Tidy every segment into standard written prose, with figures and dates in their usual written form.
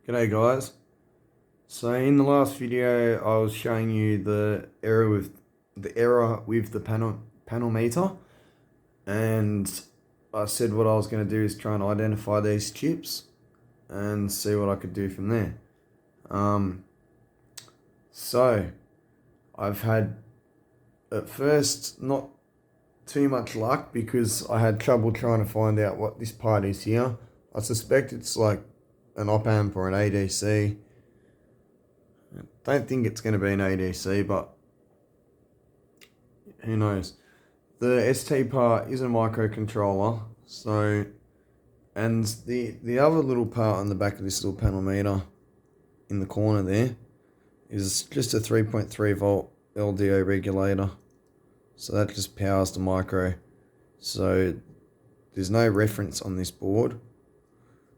G'day guys. So in the last video I was showing you the error with the panel meter, and I said what I was going to do is try and identify these chips and see what I could do from there. So I've had at first not too much luck because I had trouble trying to find out what this part is here. I suspect it's like an op amp or an ADC. I don't think it's going to be an ADC, but who knows. The ST part is a microcontroller, so, and the other little part on the back of this little panel meter in the corner there is just a 3.3 volt LDO regulator. So that just powers the micro. So there's no reference on this board.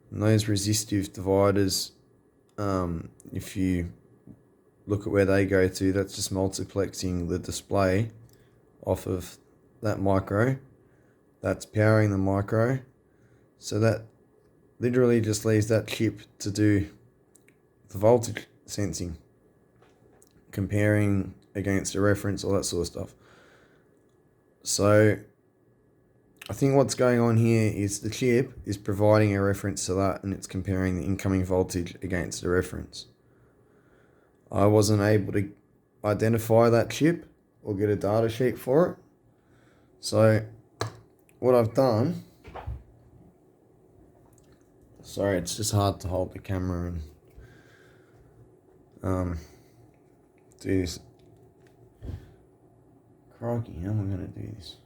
And those resistive dividers, if you look at where they go to, that's just multiplexing the display off of that micro. That's powering the micro. So that literally just leaves that chip to do the voltage sensing, comparing against a reference, all that sort of stuff. So I think what's going on here is the chip is providing a reference to that, and it's comparing the incoming voltage against the reference. I wasn't able to identify that chip or get a data sheet for it. So what I've done, sorry, it's just hard to hold the camera and do this. Crikey, how am I going to do this?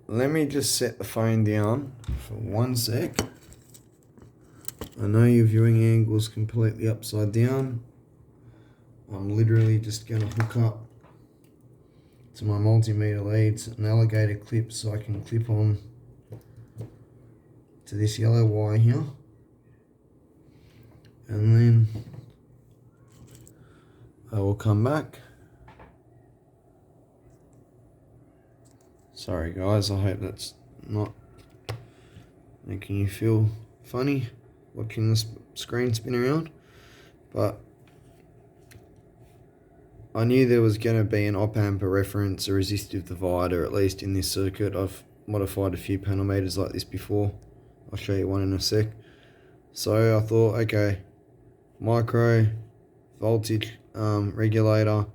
Let me just set the phone down for 1 sec. I know your viewing angle's completely upside down. I'm literally just going to hook up to my multimeter leads an alligator clip so I can clip on to this yellow wire here. And then I will come back. Sorry guys, I hope that's not making you feel funny watching the screen spin around, but I knew there was going to be an op amp, a reference, a resistive divider, at least in this circuit. I've modified a few panel meters like this before. I'll show you one in a sec. So I thought, okay, micro voltage regulator,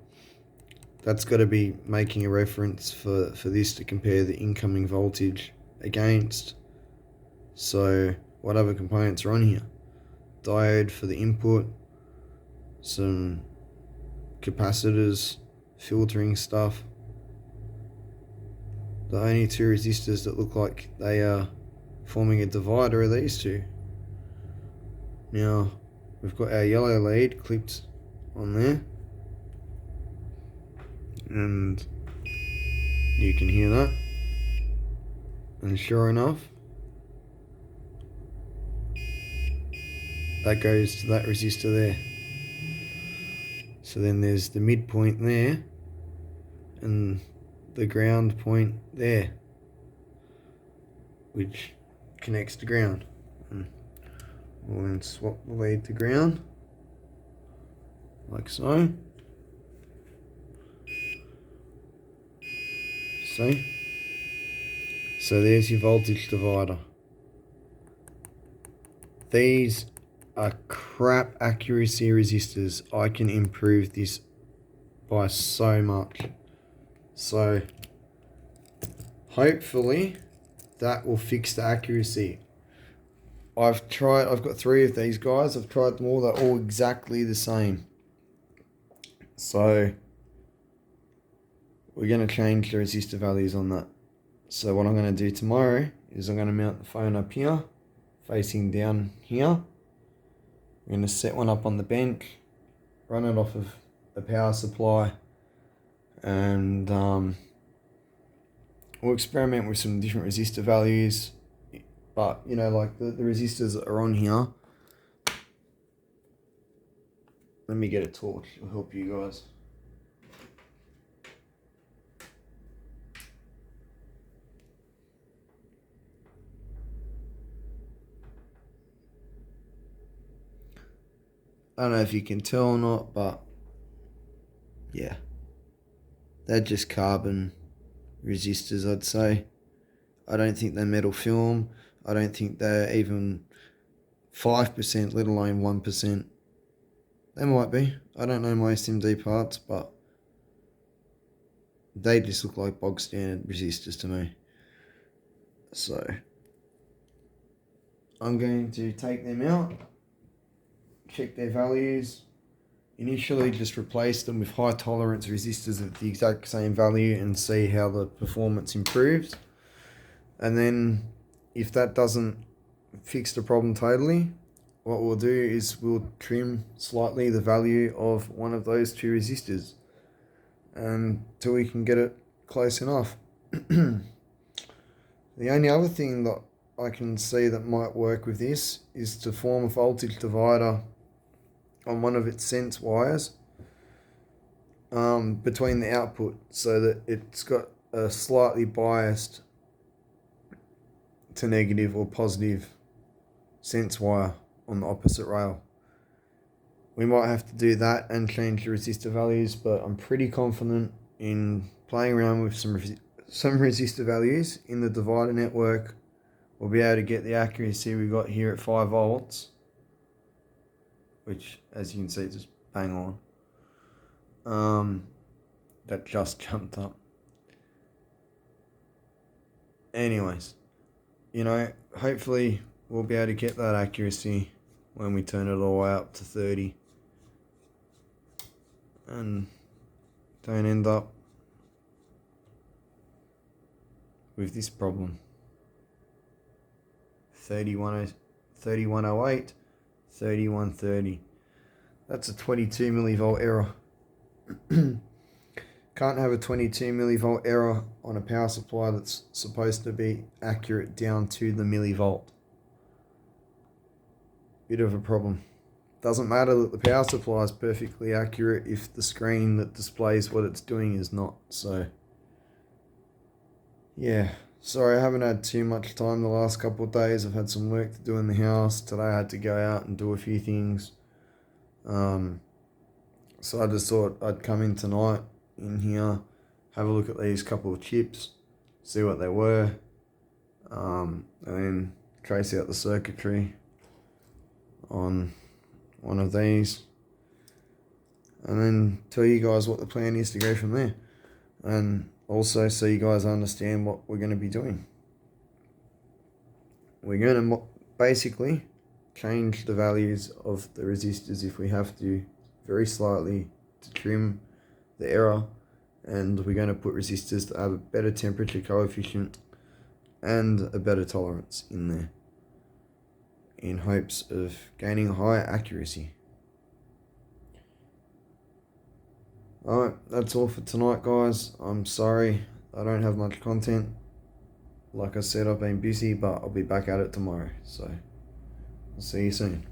that's got to be making a reference for this to compare the incoming voltage against. So what other components are on here? Diode for the input, some capacitors, filtering stuff. The only two resistors that look like they are forming a divider are these two. Now we've got our yellow lead clipped on there, and you can hear that, and sure enough that goes to that resistor there. So then there's the midpoint there and the ground point there, which connects to ground. And we'll then swap the lead to ground like so. See? So there's your voltage divider. These are crap accuracy resistors. I can improve this by so much. So hopefully that will fix the accuracy. I've got 3 of these guys. I've tried them all. They're all exactly the same. So we're going to change the resistor values on that. So what I'm going to do tomorrow is I'm going to mount the phone up here, facing down here. I'm going to set one up on the bench, run it off of a power supply, and we'll experiment with some different resistor values. But, you know, like the resistors that are on here. Let me get a torch, it'll help you guys. I don't know if you can tell or not, but yeah, they're just carbon resistors, I'd say. I don't think they're metal film. I don't think they're even 5%, let alone 1%. They might be. I don't know my SMD parts, but they just look like bog standard resistors to me. So I'm going to take them out, check their values, initially just replace them with high tolerance resistors of the exact same value and see how the performance improves. And then if that doesn't fix the problem totally, what we'll do is we'll trim slightly the value of one of those two resistors until we can get it close enough. The only other thing that I can see that might work with this is to form a voltage divider on one of its sense wires between the output, so that it's got a slightly biased to negative or positive sense wire on the opposite rail. We might have to do that and change the resistor values, but I'm pretty confident in playing around with some resistor values in the divider network. We'll be able to get the accuracy we got here at 5 volts, which, as you can see, is just bang on. That just jumped up. Anyways, hopefully we'll be able to get that accuracy when we turn it all the way up to 30 and don't end up with this problem. 3108, 3130. That's a 22 millivolt error. Can't have a 22 millivolt error on a power supply that's supposed to be accurate down to the millivolt. Bit of a problem. Doesn't matter that the power supply is perfectly accurate if the screen that displays what it's doing is not. So yeah, sorry I haven't had too much time the last couple of days. I've had some work to do in the house. Today I had to go out and do a few things. So I just thought I'd come in tonight in here, have a look at these couple of chips, see what they were, and then trace out the circuitry on one of these, and then tell you guys what the plan is to go from there, and also so you guys understand what we're going to be doing. We're going to basically change the values of the resistors if we have to, very slightly, to trim the error, and we're going to put resistors that have a better temperature coefficient and a better tolerance in there, in hopes of gaining a higher accuracy. Alright, that's all for tonight, guys. I'm sorry I don't have much content. Like I said, I've been busy, but I'll be back at it tomorrow. So, I'll see you soon.